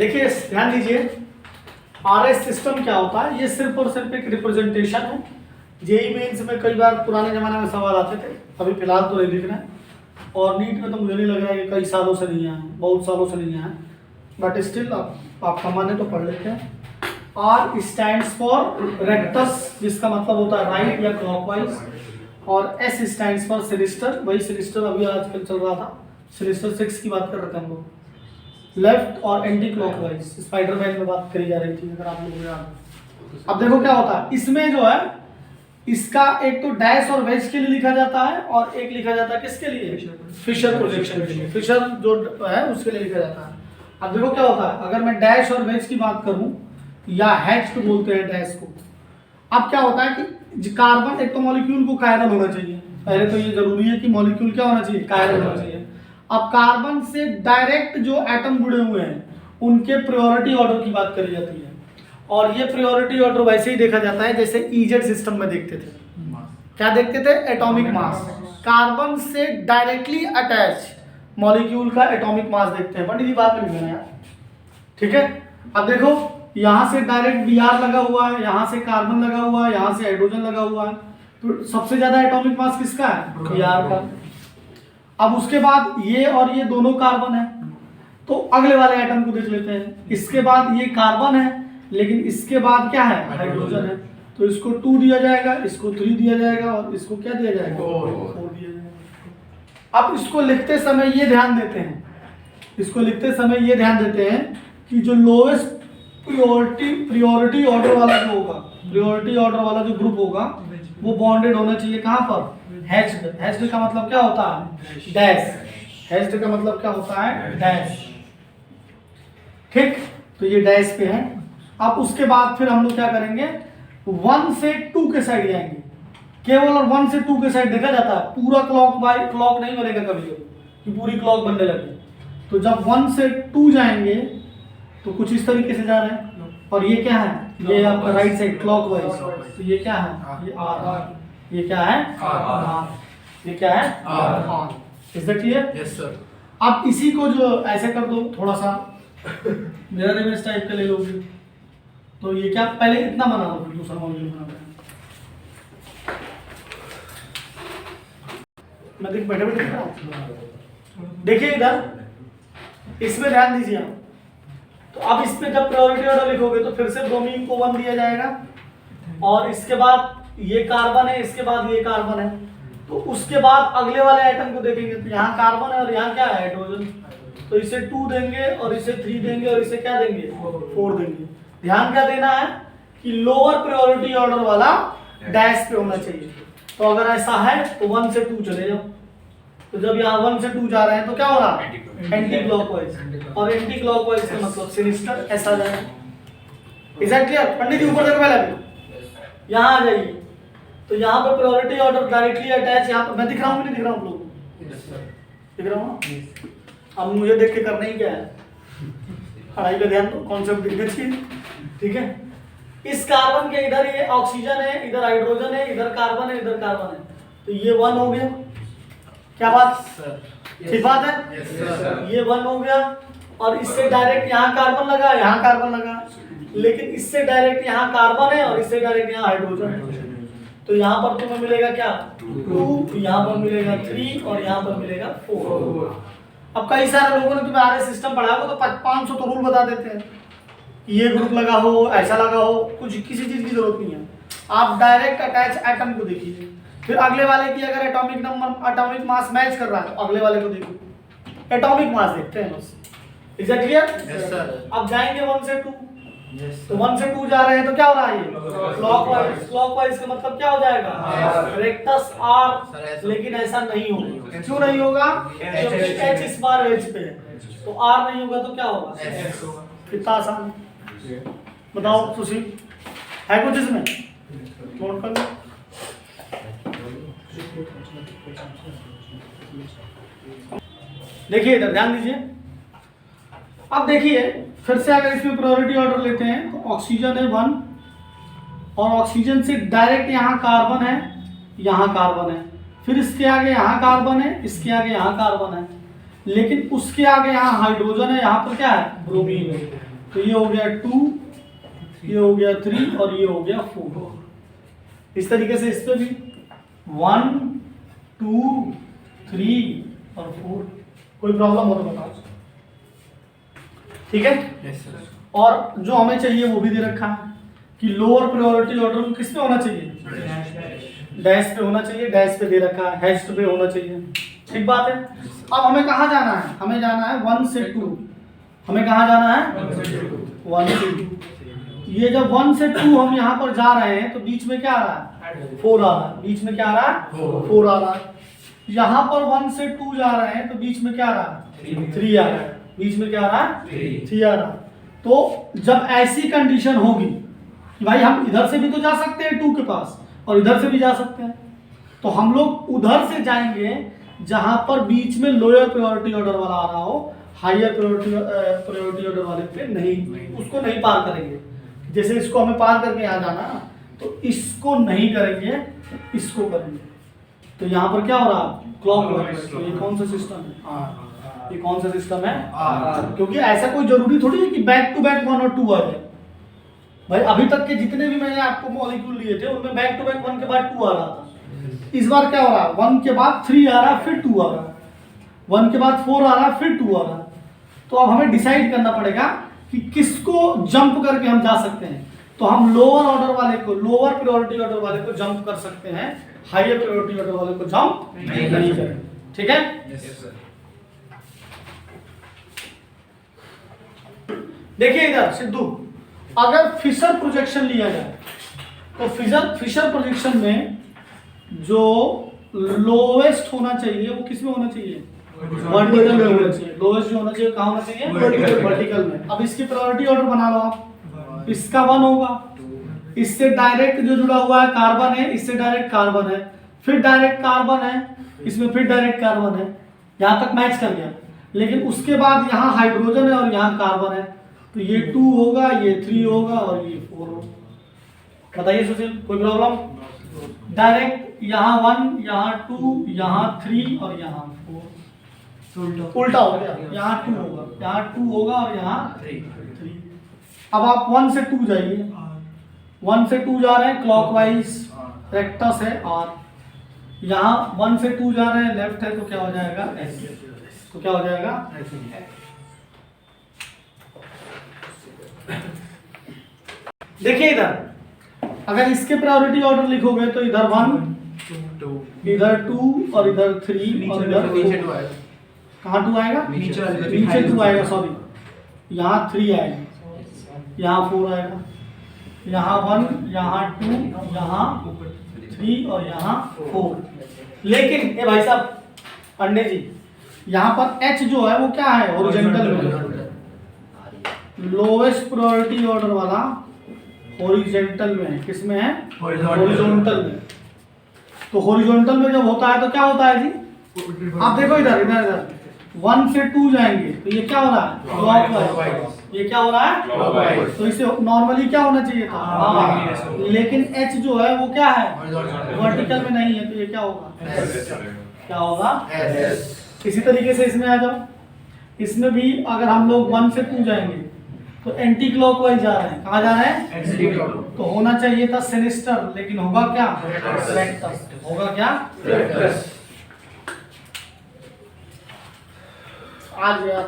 देखिए ध्यान दीजिए, आरएस सिस्टम क्या होता है, ये सिर्फ और सिर्फ एक रिप्रेजेंटेशन है। जेईई मेंस में कई बार पुराने जमाने में सवाल आते थे, अभी फिलहाल तो नहीं दिख रहे हैं, और नीट में तो मुझे नहीं लग रहा है कि कई सालों से नहीं आए, बहुत सालों से नहीं आए, बट स्टिल आप माने तो पढ़ लेते हैं। आर स्टैंड्स फॉर रेक्टस, जिसका मतलब होता है राइट या क्लॉकवाइज, और एस स्टैंड्स फॉर सिनिस्टर, वही सिनिस्टर अभी आजकल चल रहा था, सिनिस्टर 6 की बात कर रहे थे हम लोग, लेफ्ट और एंटी क्लॉकवाइज स्पाइडरमैन में बात करी जा रही थी, अगर आप लोग याद। अब देखो क्या होता है इसमें, जो है इसका एक तो डैश और वेज के लिए लिखा जाता है, और एक लिखा जाता है किसके लिए, फिशर प्रोजेक्शन के लिए, फिशर जो है उसके लिए लिखा जाता है। अब देखो क्या होता है, अगर मैं डैश और वेज की बात करूं, या हैच्ड बोलते हैं डैश को। अब क्या होता है कि कार्बन, एक तो मॉलिक्यूल को कायरल होना चाहिए, पहले तो ये जरूरी है कि मॉलिक्यूल क्या होना चाहिए, कायरल होना चाहिए। अब कार्बन से डायरेक्ट जो एटम जुड़े हुए हैं उनके प्रायोरिटी ऑर्डर की बात करी जाती है, और ये प्रायोरिटी ऑर्डर वैसे ही देखा जाता है जैसे ईजेड सिस्टम में देखते थे। क्या देखते थे, एटॉमिक मास। कार्बन से डायरेक्टली अटैच मॉलिक्यूल का एटॉमिक मास देखते हैं, पंडित जी बात में लिखना यार, ठीक है। अब देखो यहाँ से डायरेक्ट Br लगा हुआ है, यहाँ से कार्बन लगा हुआ है, यहाँ से हाइड्रोजन लगा हुआ है, तो सबसे ज्यादा एटॉमिक मास किसका है, Br का। अब उसके बाद ये और ये दोनों कार्बन है, तो अगले वाले एटम को देख लेते हैं। इसके बाद ये कार्बन है, लेकिन इसके बाद क्या है, हाइड्रोजन है, तो इसको 2 दिया जाएगा, इसको 3 दिया जाएगा, और इसको क्या दिया जाएगा, 4 दिया जाएगा। अब इसको लिखते समय ये ध्यान देते हैं, इसको लिखते समय ये ध्यान देते हैं कि जो लोएस्ट प्रायोरिटी ऑर्डर वाला जो होगा, प्रायोरिटी ऑर्डर वाला जो ग्रुप होगा वो बॉन्डेड होना चाहिए कहाँ पर, हैच्ड। हैच्ड का मतलब क्या होता है, डैश। हैच्ड का मतलब क्या होता है, डैश, ठीक। तो ये डैश पे है। अब उसके बाद फिर हम लोग क्या करेंगे, 1 से 2 के साइड जाएंगे, केवल और 1 से 2 के साइड देखा जाता है, पूरा क्लॉक बाय क्लॉक नहीं बनेगा कभी कि पूरी क्लॉक बनने लगे। तो जब 1 से 2 जाएंगे तो कुछ इस तरीके से जा रहे हैं, और ये क्या है, ये आपका राइट साइड क्लॉकवाइज, तो ये क्या है, ये आर, ये क्या है, आर, ये क्या है, R. Is that clear? Yes sir. अब इसी को जो ऐसे कर दो, थोड़ा सा मिरर इमेज टाइप का ले लोगे, तो ये क्या, पहले इतना बना दो फिर दूसरा मॉड्यूल बना दो। मैं देख बैठे बैठे देखिए इधर, इसमें ध्यान दीजिए आप। तो अब इस पे जब प्रायोरिटी ऑर्डर लिखोगे तो फिर से ब्रोमीन को 1 दिया जाएगा, और इसके बाद ये कार्बन है, इसके बाद ये कार्बन है, तो उसके बाद अगले वाले आइटम को देखेंगे तो यहाँ कार्बन है और यहाँ क्या है, हाइड्रोजन, तो इसे 2 देंगे और इसे 3 देंगे और इसे क्या देंगे, 4 देंगे। ध्यान क्या देना है कि लोअर प्रायोरिटी ऑर्डर वाला डैश पे होना चाहिए। तो अगर ऐसा है तो 1 से 2 चले जाओ, तो जब यहाँ 1 से 2 जा रहे हैं तो क्या हो रहा है, एंटी क्लॉकवाइज, और एंटी क्लॉकवाइज का मतलब सिनिस्टर, ऐसा जाएगा। Is that clear? Pandit ji ऊपर देखो पहले, यहाँ आ जाइए, तो यहाँ पे प्रायोरिटी ऑर्डर डायरेक्टली अटैच, यहाँ पे मैं दिख रहा हूँ कि नहीं दिख रहा हूँ आप लोगों को, दिख रहा हूँ। अब मुझे देख के करना ही क्या है, पढ़ाई पे ध्यान दो, कॉन्सेप्ट दिखना चाहिए, ठीक है। इस कार्बन के इधर ये ऑक्सीजन है, इधर हाइड्रोजन है, इधर कार्बन है, इधर कार्बन है, तो ये 1 हो गया। क्या बात, ठीक बात है, ये 1 हो गया। और इससे डायरेक्ट यहाँ कार्बन लगा, यहाँ कार्बन लगा, लेकिन इससे डायरेक्ट यहाँ कार्बन है और इससे डायरेक्ट यहाँ हाइड्रोजन है, तो यहाँ पर तुम्हें मिलेगा क्या, 2, यहाँ पर मिलेगा 3, और यहाँ पर मिलेगा 4। अब कई सारे लोगों ने तुम्हें आरएस सिस्टम पढ़ा हो तो 500 तो रूल बता देते हैं, ये ग्रुप लगा हो, ऐसा लगा हो, कुछ किसी चीज की जरूरत नहीं है। आप डायरेक्ट अटैच एटम को देखिए, फिर अगले वाले की अगर atomic number, atomic mass match कर रहा है तो अगले वाले को देखो, एटॉमिक मास देखते हैं बस। Is that clear? Yes sir. अब जाएंगे 1 से 2, तो 1 से 2 जा रहे हैं तो क्या हो रहा है, क्लॉकवाइज। क्लॉकवाइज का मतलब क्या हो जाएगा, रेक्टस आर, लेकिन ऐसा नहीं होगा। क्यों नहीं होगा, क्योंकि एच इस बार एच पे है, तो आर नहीं होगा तो क्या होगा, एस होगा। कितना आसान, बताओ सुशील, है कुछ इसमें, नोट कर लो। देखिए इधर ध्यान दीजिए। अब देखिए फिर से अगर इसमें प्रायोरिटी ऑर्डर लेते हैं तो ऑक्सीजन है 1, और ऑक्सीजन से डायरेक्ट यहाँ कार्बन है, यहाँ कार्बन है, फिर इसके आगे यहाँ कार्बन है, इसके आगे यहाँ कार्बन है, लेकिन उसके आगे यहाँ हाइड्रोजन है, यहाँ पर क्या है, ब्रोमीन है। तो ये हो गया 2, ये हो गया 3 और ये हो गया 4। इस तरीके से इस पे भी 1 2 3 और 4। कोई प्रॉब्लम हो तो बताओ। ठीक है। Yes sir. और जो हमें चाहिए वो भी दे रखा है कि लोअर प्रायोरिटी ऑर्डर किस पे होना चाहिए, डैश पे होना चाहिए, डैश पे दे रखा है, हैश्ड पे होना चाहिए। ठीक बात है। अब हमें कहाँ जाना है, हमें जाना है 1 से 2। हमें कहाँ जाना है 1 से 2। ये जब 1 से 2 हम यहाँ पर जा रहे हैं तो बीच में क्या आ रहा है 4 आ रहा है, बीच में क्या आ रहा है 4 आ रहा है। यहाँ पर 1 से 2 जा रहे हैं तो बीच में क्या आ रहा है 3 आ रहा है, बीच में क्या आ रहा है 3 आ रहा है। तो जब ऐसी कंडीशन होगी कि भाई हम इधर से भी तो जा सकते हैं 2 के पास और इधर से भी जा सकते हैं, तो हम लोग उधर से जाएंगे जहां पर बीच में लोअर प्रायोरिटी ऑर्डर वाला आ रहा हो, हायर प्रायोरिटी ऑर्डर वाले पे नहीं, उसको नहीं पार करेंगे। जैसे इसको हमें पार करके यहाँ जाना है तो इसको नहीं करेंगे, इसको करेंगे। तो यहाँ पर क्या हो रहा है क्लॉकवाइज। तो ये कौन सा सिस्टम है, ये कौन सा सिस्टम है, क्योंकि ऐसा कोई जरूरी थोड़ी है कि बैक टू बैक 1 और 2 आ जाए। भाई अभी तक के जितने भी मैंने आपको मॉलिक्यूल लिए थे उनमें बैक टू बैक 1 के बाद 2 आ रहा था। इस बार क्या हो रहा है 1 के बाद 3 आ रहा है, फिर 2 आ रहा है, 1 के बाद 4 आ रहा है, फिर 2 आ रहा है। तो अब हमें डिसाइड करना पड़ेगा कि किसको जंप करके हम जा सकते हैं। तो हम लोअर ऑर्डर वाले को, लोअर प्रायोरिटी ऑर्डर वाले को जंप कर सकते हैं, हायर प्रायोरिटी ऑर्डर वाले को जंप नहीं करेंगे। ठीक है। देखिए इधर सिद्धू, अगर फिशर प्रोजेक्शन लिया जाए तो फिशर प्रोजेक्शन में जो लोवेस्ट होना चाहिए वो किस में होना चाहिए, वर्टिकल में होना चाहिए। लोवेस्ट जो होना चाहिए कहाँ होना चाहिए, वर्टिकल में। अब इसकी प्रायोरिटी ऑर्डर बना लो आप, इसका 1 होगा, इससे डायरेक्ट जो जुड़ा हुआ है कार्बन है, इससे डायरेक्ट कार्बन है, फिर डायरेक्ट कार्बन है, इसमें फिर डायरेक्ट कार्बन है, यहाँ तक मैच कर गया। लेकिन उसके बाद यहाँ हाइड्रोजन है और यहाँ कार्बन है, तो ये 2 होगा, ये 3 होगा और ये 4 होगा। बताइए सुशील, कोई प्रॉब्लम? डायरेक्ट यहाँ 1, यहाँ 2, यहाँ 3 और यहाँ 4। उल्टा हो गया, यहाँ 2 होगा, यहाँ 2 होगा और यहाँ 3। अब आप 1 से 2 जाइए, 1 से 2 जा रहे हैं क्लॉकवाइज, रेक्टस है, और यहाँ 1 से 2 जा रहे हैं लेफ्ट है, तो क्या हो जाएगा ऐसे, तो क्या हो जाएगा ऐसे। देखिए इधर अगर इसके प्रायोरिटी ऑर्डर लिखोगे तो इधर 1, इधर 2 और इधर 3 और इधर 4। कहाँ 2 आएगा, नीचे 2 आएगा, सॉरी, यहाँ 3 आएगा, यहाँ 4 आएगा, यहाँ 1, यहाँ 2, यहाँ 3 और यहाँ 4। लेकिन ये भाई साहब पंडित जी, यहाँ पर H जो है वो क्या है, हॉरिजॉन्टल में। लोवेस्ट प्रायोरिटी ऑर्डर वाला हॉरिजॉन्टल में है, किस में है, हॉरिजॉन्टल में। तो हॉरिजॉन्टल में जब होता है तो क्या होता है जी, आप देखो इधर इधर इधर 1 से 2 जाएंगे तो ये क्या हो रहा है क्लॉकवाइज, ये क्या हो रहा है, तो इसे नॉर्मली क्या होना चाहिए था, लेकिन H जो है वो क्या है वर्टिकल में नहीं है, तो ये क्या होगा, क्या होगा। इसी तरीके से इसमें आ जाओ, इसमें भी अगर हम लोग 1 से 2 जाएंगे तो एंटी क्लॉकवाइज जा रहे हैं, कहाँ जा रहे हैं, तो होना चाहिए था सिनिस्टर, लेकिन होगा क्या रेक्टस, होगा क्या आज यार